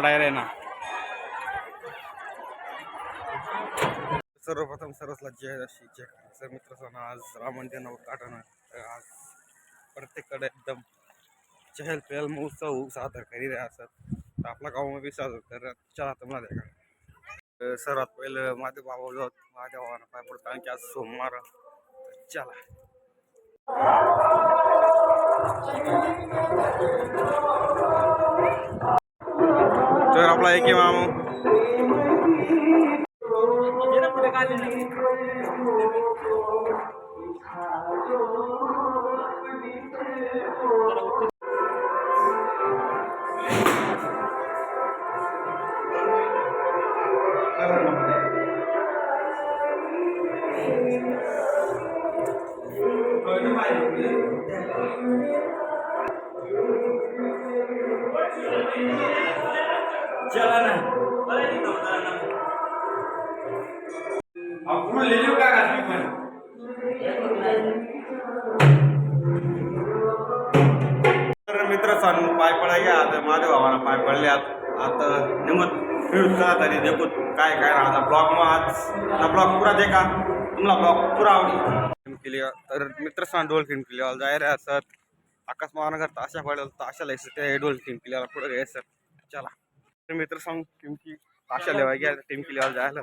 झाडायला ना. सर्वप्रथम सरसला जय अशी जय मित्रांनो, आज राम मंदिर उद्घाटन आज प्रत्येककडे एकदम चहल पहल महोत्सव सादर करी रहे असतात. तर आपल्या गावामध्ये सादर तर चला तुम्हाला देखा. सर्वात पहिलं माझे बाबा जात माझ्या भावानं पाय पडतो कारण की आज सोमवार. चला तर आपला एक मामू चला ना आपण ले लो का गाडी पण. तर मित्र पाय पडा गया आता माझ्या भावाला पाय पडले आता निमत फिरतात आणि देखून काय काय राहता ब्लॉग मग आज ब्लॉग पुरा देखा तुम्हाला ब्लॉग पुरा आवडी केली. तर मित्र डोलफिन केली जाय रे असत आकाश महानगर ताशा पडेल ताशा लायचं ते डोलफिन केल्याला पुढे घ्यायचं. चला तर मित्र सांग टीमची ताशा लेवा घ्या टीम केल्याला जायला.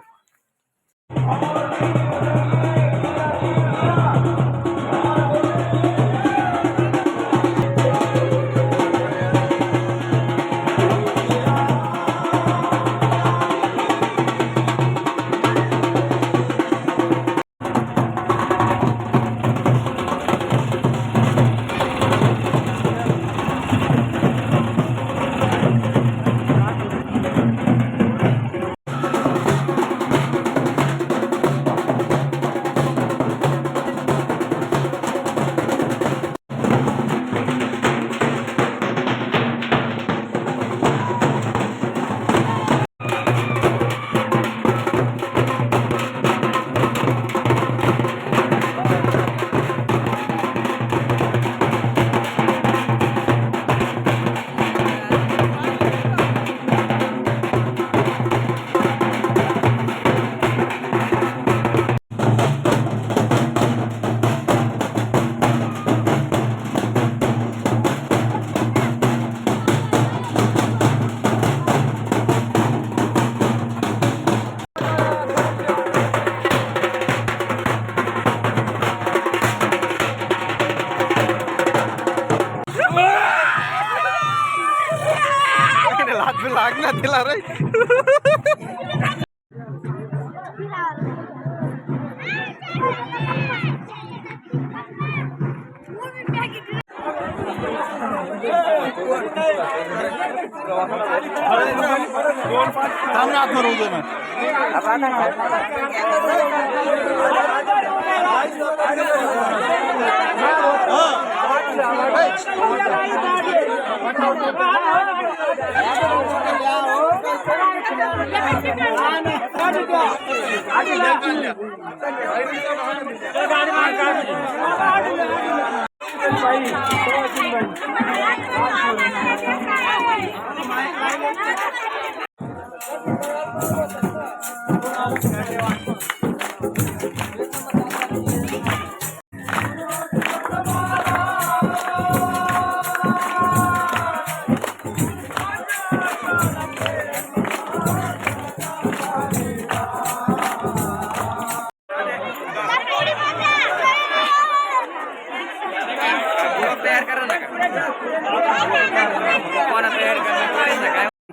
लागना दिला रे.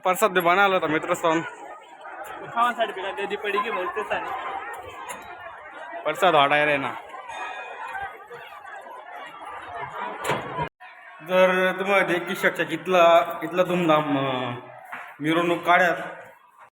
प्रसाद बनालो होता मित्र प्रसाद वाटाय रे ना. जर तुम्हाला देखील शकता इथला धूमधाम मिरवणूक काढ्यात